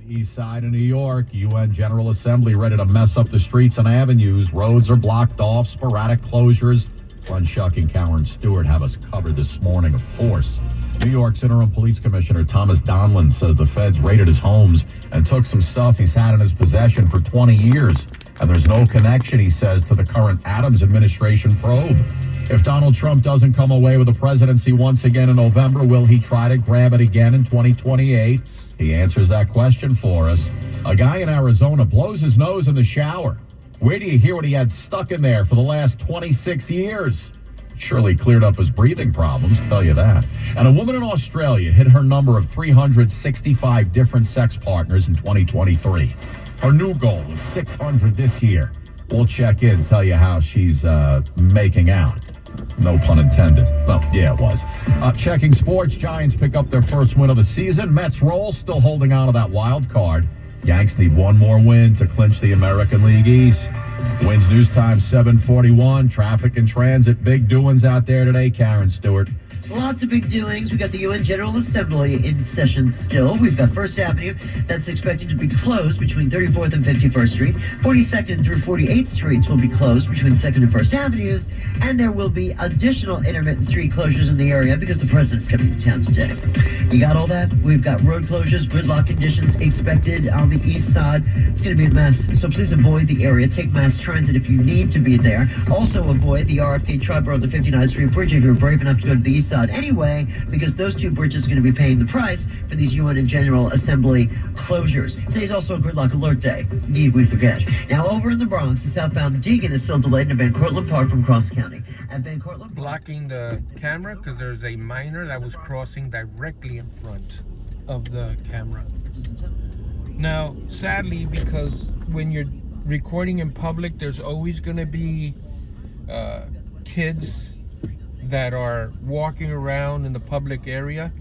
East side of New York, UN General Assembly ready to mess up the streets and avenues. Roads are blocked off, sporadic closures. Glenn Schuck and Karen Stewart have us covered this morning, of course. New York's interim police commissioner Thomas Donlan says the feds raided his homes and took some stuff he's had in his possession for 20 years. And there's no connection, he says, to the current Adams administration probe. If Donald Trump doesn't come away with the presidency once again in November, will he try to grab it again in 2028? He answers that question for us. A guy in Arizona blows his nose in the shower. Where do you hear what he had stuck in there for the last 26 years? Surely cleared up his breathing problems, tell you that. And a woman in Australia hit her number of 365 different sex partners in 2023. Her new goal is 600 this year. We'll check in, tell you how she's making out. No pun intended. Well, yeah, it was. Checking sports, Giants pick up their first win of the season. Mets roll, still holding on to that wild card. Yanks need one more win to clinch the American League East. Wins News Time 7:41. Traffic and transit. Big doings out there today, Karen Stewart. Lots of big doings. We've got the UN General Assembly in session still. We've got First Avenue that's expected to be closed between 34th and 51st Street. 42nd through 48th Streets will be closed between 2nd and 1st Avenues. And there will be additional intermittent street closures in the area because the president's coming to town today. You got all that? We've got road closures, gridlock conditions expected on the east side. It's going to be a mess, so please avoid the area. Take mass transit if you need to be there. Also avoid the RFK Tri-Borough of the 59th Street Bridge if you're brave enough to go to the east side anyway, because those two bridges are going to be paying the price for these UN and General Assembly closures. Today's also a gridlock alert day. Need we forget. Now over in the Bronx, the southbound Deegan is still delayed in Van Cortlandt Park from Cross County. At Van Cortlandt, blocking the camera because there's a minor that was crossing directly in front of the camera. Now, sadly, because when you're recording in public, there's always going to be kids that are walking around in the public area,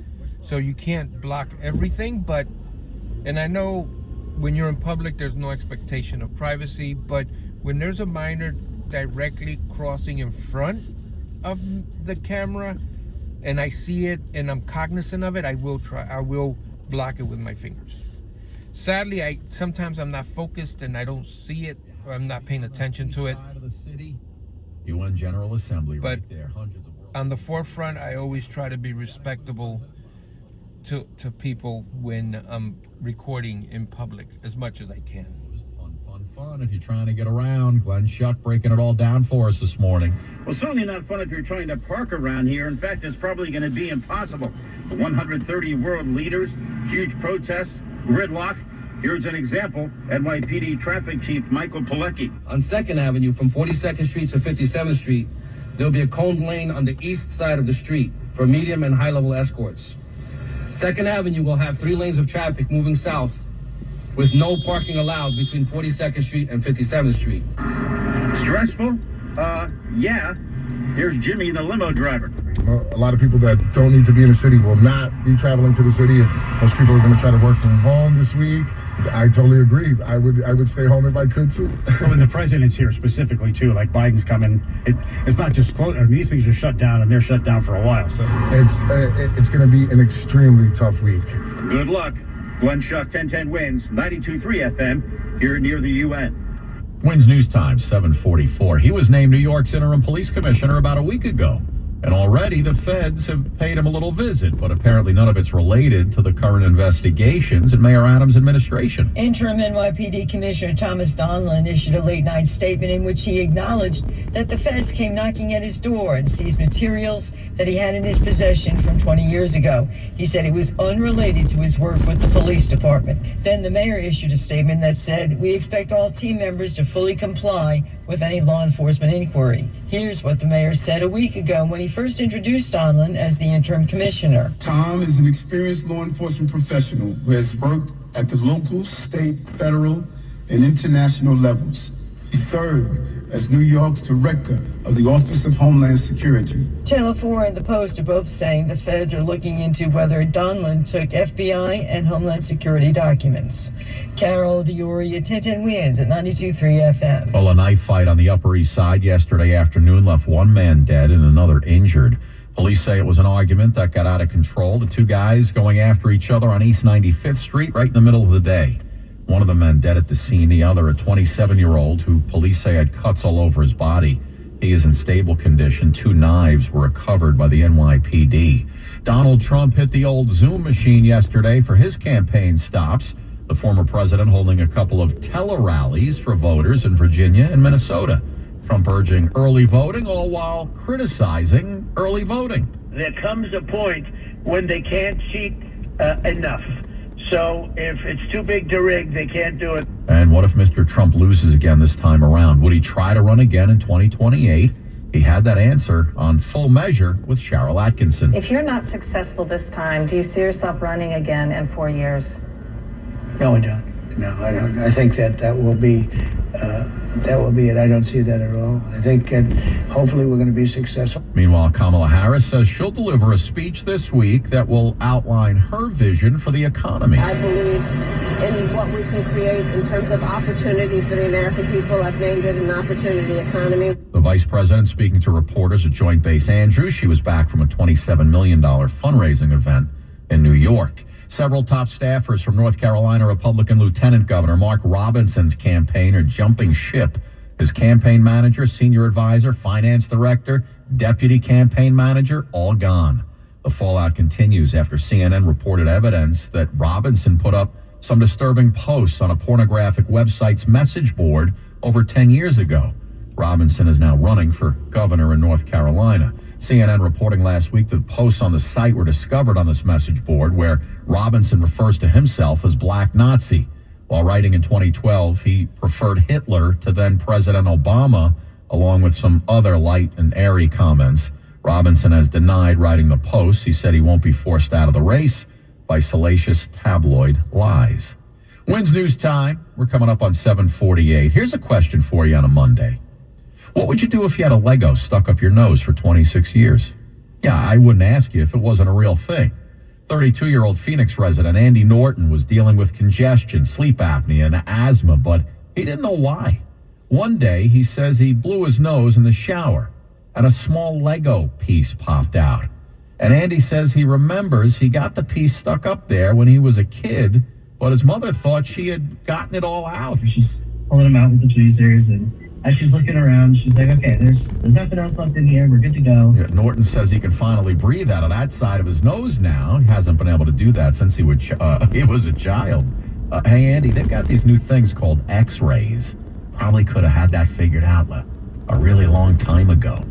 so you can't block everything. And I know when you're in public there's no expectation of privacy, but when there's a minor directly crossing in front of the camera and I see it and I'm cognizant of it, I will block it with my fingers. Sadly, sometimes I'm not focused and I don't see it, or I'm not paying attention to it. UN General Assembly but right there. Hundreds of on the forefront, I always try to be respectable to people when I'm recording in public as much as I can. Fun if you're trying to get around. Glenn Schuck breaking it all down for us this morning. Well, certainly not fun if you're trying to park around here. In fact, it's probably going to be impossible. 130 world leaders, huge protests, gridlock. Here's an example. NYPD Traffic Chief Michael Pilecki. On 2nd Avenue from 42nd Street to 57th Street, there'll be a coned lane on the east side of the street for medium and high-level escorts. 2nd Avenue will have 3 lanes of traffic moving south with no parking allowed between 42nd Street and 57th Street. Stressful? Yeah. Here's Jimmy, the limo driver. Well, a lot of people that don't need to be in the city will not be traveling to the city. Most people are going to try to work from home this week. I totally agree. I would stay home if I could too. Well, and the president's here specifically too. Like Biden's coming. It's not just close. I mean, these things are shut down, and they're shut down for a while. So it's going to be an extremely tough week. Good luck. Glenn Schuck, 1010 wins, 92.3 FM, here near the UN. Wins News Time 7:44. He was named New York's interim police commissioner about a week ago. And already the feds have paid him a little visit, but apparently none of it's related to the current investigations in Mayor Adams' administration. Interim NYPD Commissioner Thomas Donlan issued a late-night statement in which he acknowledged that the feds came knocking at his door and seized materials that he had in his possession from 20 years ago. He said it was unrelated to his work with the police department. Then the mayor issued a statement that said, "We expect all team members to fully comply with any law enforcement inquiry." Here's what the mayor said a week ago when he first introduced Donlan as the interim commissioner. Tom is an experienced law enforcement professional who has worked at the local, state, federal, and international levels. He served as New York's director of the Office of Homeland Security. Channel 4 and The Post are both saying the feds are looking into whether Donlan took FBI and Homeland Security documents. Carol DiOria, 1010 wins at 92.3 FM. Well, a knife fight on the Upper East Side yesterday afternoon left one man dead and another injured. Police say it was an argument that got out of control. The two guys going after each other on East 95th Street right in the middle of the day. One of the men dead at the scene, the other a 27-year-old who police say had cuts all over his body. He is in stable condition. 2 knives were recovered by the NYPD. Donald Trump hit the old Zoom machine yesterday for his campaign stops. The former president holding a couple of tele-rallies for voters in Virginia and Minnesota. Trump urging early voting, all while criticizing early voting. There comes a point when they can't cheat enough. So if it's too big to rig, they can't do it. And what if Mr. Trump loses again this time around? Would he try to run again in 2028? He had that answer on Full Measure with Cheryl Atkinson. If you're not successful this time, do you see yourself running again in 4 years? No, I don't. No, I don't. I think that will be it. I don't see that at all. I think hopefully we're going to be successful. Meanwhile, Kamala Harris says she'll deliver a speech this week that will outline her vision for the economy. I believe in what we can create in terms of opportunity for the American people. I've named it an opportunity economy. The vice president speaking to reporters at Joint Base Andrews. She was back from a $27 million fundraising event in New York. Several top staffers from North Carolina Republican Lieutenant Governor Mark Robinson's campaign are jumping ship. His campaign manager, senior advisor, finance director, deputy campaign manager, all gone. The fallout continues after CNN reported evidence that Robinson put up some disturbing posts on a pornographic website's message board over 10 years ago. Robinson is now running for governor in North Carolina. CNN reporting last week that posts on the site were discovered on this message board where Robinson refers to himself as Black Nazi. While writing in 2012, he preferred Hitler to then President Obama, along with some other light and airy comments. Robinson has denied writing the posts. He said he won't be forced out of the race by salacious tabloid lies. Wins News Time. We're coming up on 7:48. Here's a question for you on a Monday. What would you do if you had a Lego stuck up your nose for 26 years? Yeah, I wouldn't ask you if it wasn't a real thing. 32-year-old Phoenix resident Andy Norton was dealing with congestion, sleep apnea, and asthma, but he didn't know why. One day, he says he blew his nose in the shower, and a small Lego piece popped out. And Andy says he remembers he got the piece stuck up there when he was a kid, but his mother thought she had gotten it all out. She's pulling him out with the tweezers, and as she's looking around, she's like, okay, there's nothing else left in here. We're good to go. Yeah, Norton says he can finally breathe out of that side of his nose now. He hasn't been able to do that since he was a child. Hey, Andy, they've got these new things called X-rays. Probably could have had that figured out a really long time ago.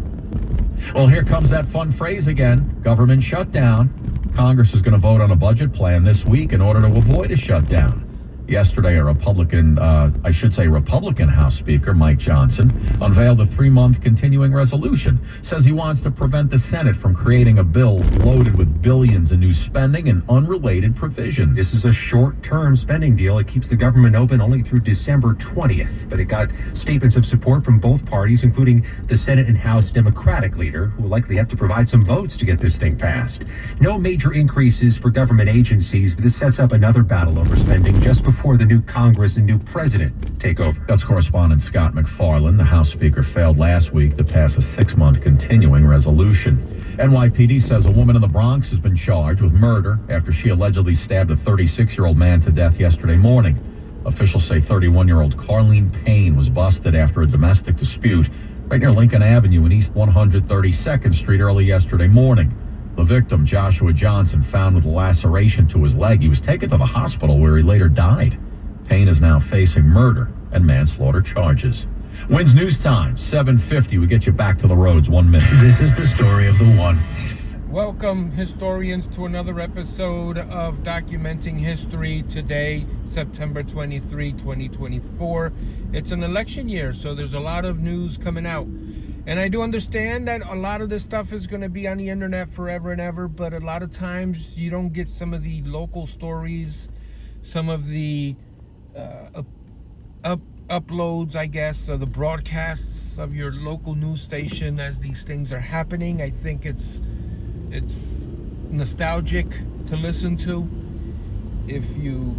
Well, here comes that fun phrase again, government shutdown. Congress is going to vote on a budget plan this week in order to avoid a shutdown. Yesterday, a Republican House Speaker, Mike Johnson, unveiled a 3-month continuing resolution. Says he wants to prevent the Senate from creating a bill loaded with billions in new spending and unrelated provisions. This is a short-term spending deal. It keeps the government open only through December 20th. But it got statements of support from both parties, including the Senate and House Democratic leader, who will likely have to provide some votes to get this thing passed. No major increases for government agencies, but this sets up another battle over spending just before the new Congress and new president take over. That's correspondent Scott McFarland. The House Speaker failed last week to pass a 6-month continuing resolution. NYPD says a woman in the Bronx has been charged with murder after she allegedly stabbed a 36-year-old man to death yesterday morning. Officials say 31-year-old Carlene Payne was busted after a domestic dispute right near Lincoln Avenue and East 132nd Street early yesterday morning. The victim, Joshua Johnson, found with a laceration to his leg. He was taken to the hospital where he later died. Payne is now facing murder and manslaughter charges. Wins News Time, 7:50. We get you back to the roads 1 minute. This is the story of the one. Welcome, historians, to another episode of Documenting History. Today, September 23, 2024. It's an election year, so there's a lot of news coming out. And I do understand that a lot of this stuff is going to be on the internet forever and ever, but a lot of times you don't get some of the local stories, some of the uploads, I guess, or the broadcasts of your local news station as these things are happening. I think it's nostalgic to listen to. If you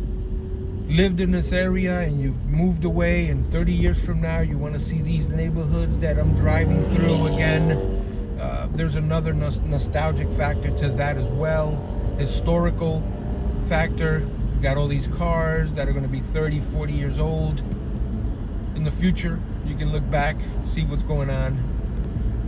lived in this area and you've moved away, and 30 years from now you want to see these neighborhoods that I'm driving through again, There's another nostalgic factor to that as well. Historical factor. We got all these cars that are going to be 30, 40 years old. In the future, you can look back, see what's going on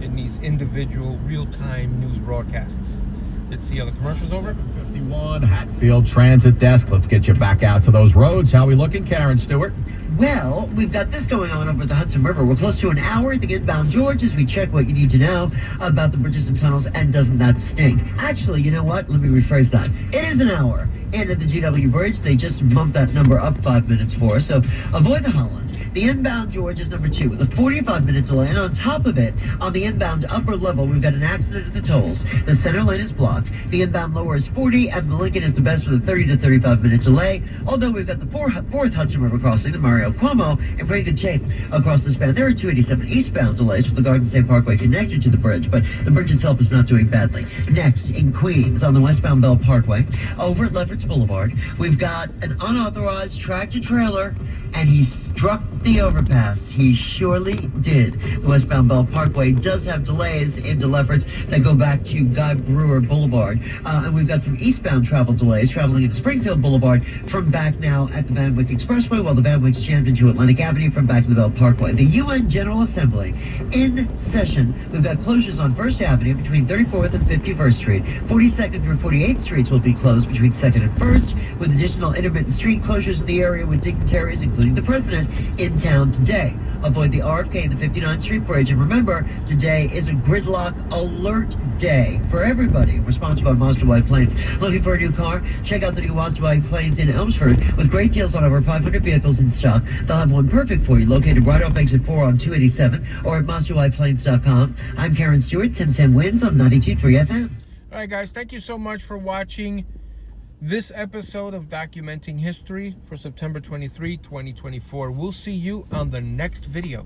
in these individual real-time news broadcasts. Let's see how the commercial's over. 751 Hatfield Transit Desk. Let's get you back out to those roads. How we looking, Karen Stewart? Well, we've got this going on over the Hudson River. We're close to an hour at the inbound George as we check what you need to know about the bridges and tunnels, and doesn't that stink? Actually, you know what? Let me rephrase that. It is an hour. And at the GW Bridge, they just bumped that number up 5 minutes for us. So avoid the Holland. The inbound George is number 2 with a 45-minute delay. And on top of it, on the inbound upper level, we've got an accident at the tolls. The center lane is blocked. The inbound lower is 40, and the Lincoln is the best with a 30 to 35-minute delay. Although we've got the fourth Hudson River crossing, the Mario Cuomo, in pretty good shape across the span. There are 287 eastbound delays with the Garden State Parkway connected to the bridge, but the bridge itself is not doing badly. Next, in Queens, on the westbound Bell Parkway, over at Lefferts Boulevard, we've got an unauthorized tractor-trailer, and he struck the overpass. He surely did. The westbound Bell Parkway does have delays into Lefferts that go back to Guy Brewer Boulevard. And we've got some eastbound travel delays traveling into Springfield Boulevard from back now at the Van Wyck Expressway, while the Van Wyck's jammed into Atlantic Avenue from back to the Bell Parkway. The UN General Assembly in session. We've got closures on 1st Avenue between 34th and 51st Street. 42nd through 48th Streets will be closed between 2nd and 1st, with additional intermittent street closures in the area with dignitaries, including the President, in town today. Avoid the RFK and the 59th Street Bridge. And remember, today is a gridlock alert day for everybody. We're sponsored by Mazda White Plains. Looking for a new car? Check out the new Mazda White Plains in Elmsford with great deals on over 500 vehicles in stock. They'll have one perfect for you, located right off exit 4 on 287 or at MazdaWhitePlains.com. I'm Karen Stewart, 1010 Wins on 92.3 FM. All right, guys, thank you so much for watching this episode of Documenting History for September 23, 2024. We'll see you on the next video.